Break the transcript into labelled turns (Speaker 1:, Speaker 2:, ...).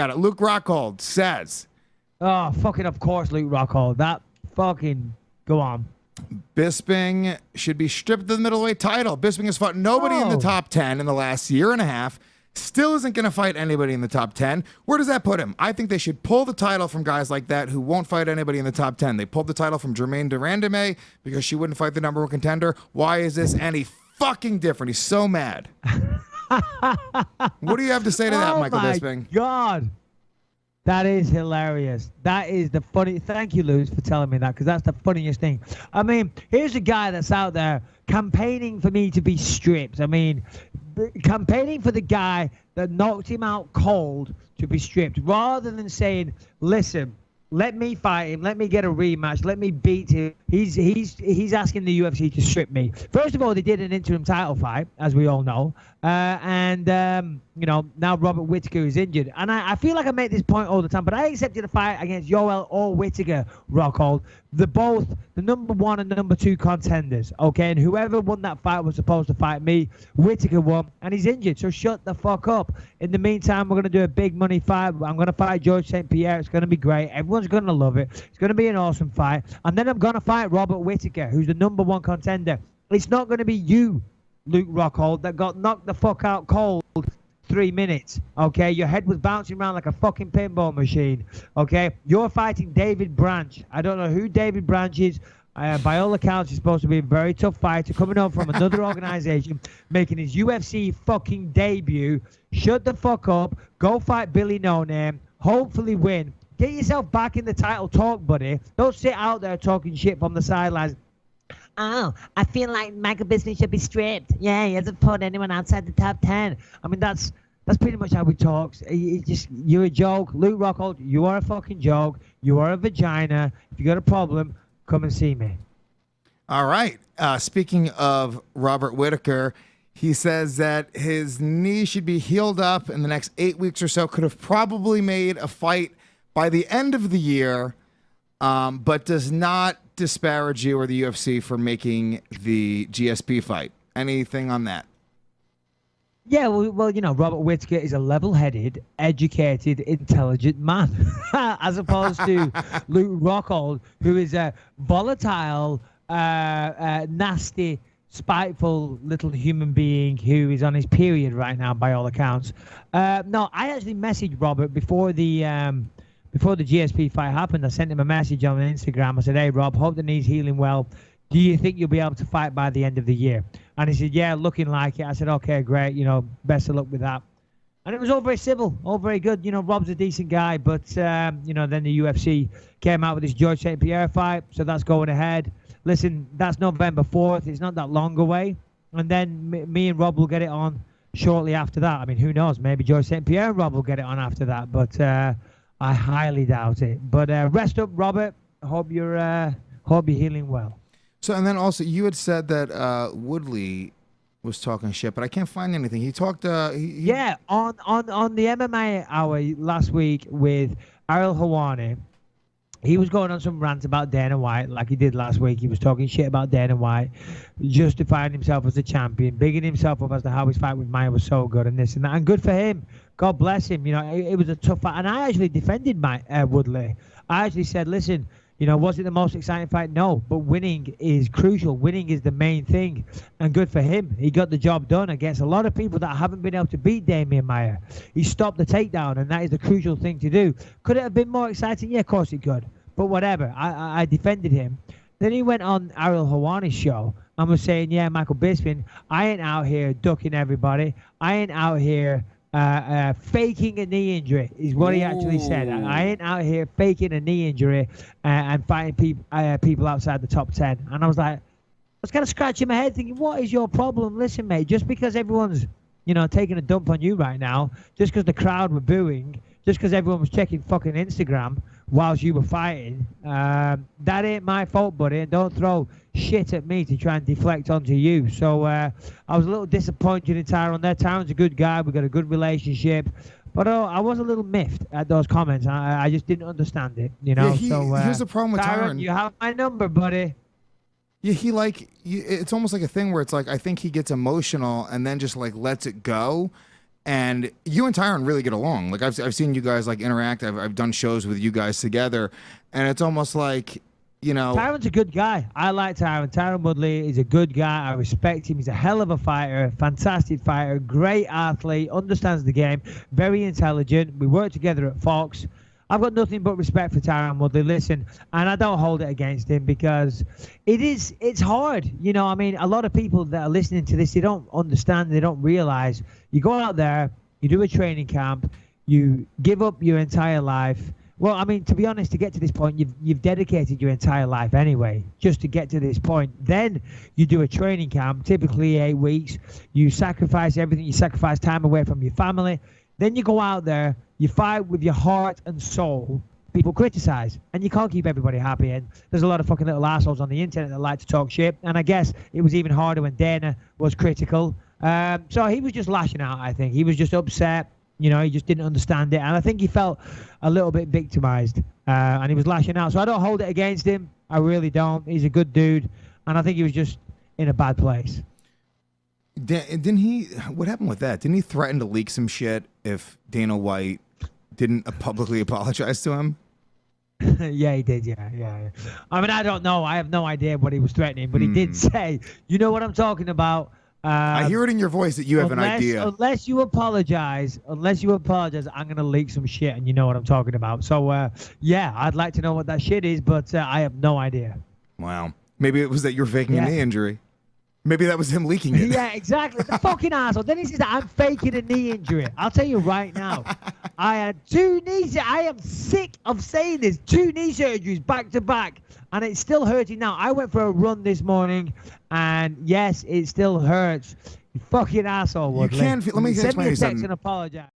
Speaker 1: got it. Luke Rockhold says,
Speaker 2: Oh, fucking of course, Luke Rockhold. That fucking... Go on.
Speaker 1: Bisping should be stripped of the middleweight title. Bisping has fought nobody in the top 10 in the last year and a half. Still isn't going to fight anybody in the top 10. Where does that put him? I think they should pull the title from guys like that who won't fight anybody in the top 10. They pulled the title from Germaine de Randamie because she wouldn't fight the number one contender. Why is this any fucking different? He's so mad. What do you have to say to that, Michael Bisping?
Speaker 2: Oh, my God. That is hilarious. That is the funny... Thank you, Luz, for telling me that, because that's the funniest thing. I mean, here's a guy that's out there campaigning for me to be stripped. I mean, campaigning for the guy that knocked him out cold to be stripped, rather than saying, listen, let me fight him, let me get a rematch, let me beat him. He's asking the UFC to strip me. First of all, they did an interim title fight, as we all know. You know, now Robert Whittaker is injured. And I feel like I make this point all the time, but I accepted a fight against Yoel or Whittaker, Rockhold. They're both the number 1 and number 2 contenders, okay? And whoever won that fight was supposed to fight me. Whittaker won, and he's injured, so shut the fuck up. In the meantime, we're going to do a big money fight. I'm going to fight George St. Pierre. It's going to be great. Everyone's going to love it. It's going to be an awesome fight. And then I'm going to fight Robert Whittaker, who's the number 1 contender. It's not going to be you, Luke Rockhold, that got knocked the fuck out cold 3 minutes, okay? Your head was bouncing around like a fucking pinball machine, okay? You're fighting David Branch. I don't know who David Branch is. By all accounts, he's supposed to be a very tough fighter, coming over from another organization, making his UFC fucking debut. Shut the fuck up. Go fight Billy No Name. Hopefully win. Get yourself back in the title talk, buddy. Don't sit out there talking shit from the sidelines. Oh, I feel like Michael Bisping should be stripped. Yeah, he hasn't fought anyone outside the top 10. I mean, that's pretty much how he talks. You're a joke. Luke Rockhold, you are a fucking joke. You are a vagina. If you got a problem, come and see me.
Speaker 1: All right. Speaking of Robert Whittaker, he says that his knee should be healed up in the next 8 weeks or so. Could have probably made a fight by the end of the year, but does not disparage you or the UFC for making the GSP fight. Anything on that?
Speaker 2: Yeah, well, you know, Robert Whittaker is a level-headed, educated, intelligent man, as opposed to Luke Rockhold, who is a volatile, nasty, spiteful little human being who is on his period right now, by all accounts. No, I actually messaged Robert before the GSP fight happened. I sent him a message on Instagram. I said, hey, Rob, hope the knee's healing well. Do you think you'll be able to fight by the end of the year? And he said, yeah, looking like it. I said, okay, great. You know, best of luck with that. And it was all very civil, all very good. You know, Rob's a decent guy, but, you know, then the UFC came out with this George St. Pierre fight, so that's going ahead. Listen, that's November 4th. It's not that long away. And then me and Rob will get it on shortly after that. I mean, who knows? Maybe George St. Pierre and Rob will get it on after that, but I highly doubt it. But rest up, Robert. Hope you're healing well.
Speaker 1: So, and then also, you had said that Woodley was talking shit, but I can't find anything. He talked.
Speaker 2: Yeah, on the MMA Hour last week with Ariel Helwani, he was going on some rant about Dana White, like he did last week. He was talking shit about Dana White, justifying himself as a champion, bigging himself up as to how his fight with Maia was so good and this and that. And good for him. God bless him. You know, it was a tough fight. And I actually defended Woodley. I actually said, listen, you know, was it the most exciting fight? No, but winning is crucial. Winning is the main thing, and good for him. He got the job done against a lot of people that haven't been able to beat Damian Maia. He stopped the takedown, and that is the crucial thing to do. Could it have been more exciting? Yeah, of course it could. But whatever, I defended him. Then he went on Ariel Helwani's show and was saying, yeah, Michael Bisping, I ain't out here ducking everybody. I ain't out here faking a knee injury is what he actually said. I ain't out here faking a knee injury and fighting people outside the top 10. And I was like, I was kind of scratching my head thinking, what is your problem? Listen, mate, just because everyone's, you know, taking a dump on you right now, just because the crowd were booing, just because everyone was checking fucking Instagram whilst you were fighting, that ain't my fault, buddy. And don't throw shit at me to try and deflect onto you. So I was a little disappointed in Tyrone there. Tyrone's a good guy. We've got a good relationship. But I was a little miffed at those comments. I just didn't understand it, you know.
Speaker 1: Yeah, here's the problem with Tyrone.
Speaker 2: You have my number, buddy.
Speaker 1: Yeah, it's almost like a thing where it's like, I think he gets emotional and then just like lets it go. And you and Tyron really get along. Like I've seen you guys like interact. I've done shows with you guys together, and it's almost like, you know.
Speaker 2: Tyron's a good guy. I like Tyron. Tyron Woodley is a good guy. I respect him. He's a hell of a fighter, fantastic fighter, great athlete, understands the game, very intelligent. We work together at Fox. I've got nothing but respect for Tyron Woodley. Listen, and I don't hold it against him because it's hard. You know, I mean, a lot of people that are listening to this, they don't understand, they don't realize. You go out there, you do a training camp, you give up your entire life. Well, I mean, to be honest, to get to this point, you've dedicated your entire life anyway, just to get to this point. Then you do a training camp, typically 8 weeks. You sacrifice everything. You sacrifice time away from your family. Then you go out there, you fight with your heart and soul. People criticize, and you can't keep everybody happy. And there's a lot of fucking little assholes on the internet that like to talk shit. And I guess it was even harder when Dana was critical. So he was just lashing out, I think. He was just upset. You know, he just didn't understand it. And I think he felt a little bit victimized. And he was lashing out. So I don't hold it against him. I really don't. He's a good dude. And I think he was just in a bad place.
Speaker 1: Didn't he? What happened with that? Didn't he threaten to leak some shit if Dana White didn't publicly apologize to him?
Speaker 2: Yeah, he did. Yeah. I mean, I don't know. I have no idea what he was threatening, but he did say, "You know what I'm talking about."
Speaker 1: I hear it in your voice that you have an idea.
Speaker 2: Unless you apologize, I'm going to leak some shit, and you know what I'm talking about. So, yeah, I'd like to know what that shit is, but I have no idea.
Speaker 1: Wow. Maybe it was that you're faking a knee injury. Maybe that was him leaking it.
Speaker 2: Yeah, exactly. The fucking asshole. Then he says that I'm faking a knee injury. I'll tell you right now. I had 2 knees. I am sick of saying this. 2 knee surgeries back to back. And it's still hurting now. I went for a run this morning. And yes, it still hurts. You fucking asshole, Woodley.
Speaker 1: You can feel, let me
Speaker 2: send
Speaker 1: explain
Speaker 2: me a
Speaker 1: you
Speaker 2: text
Speaker 1: something.
Speaker 2: and apologize.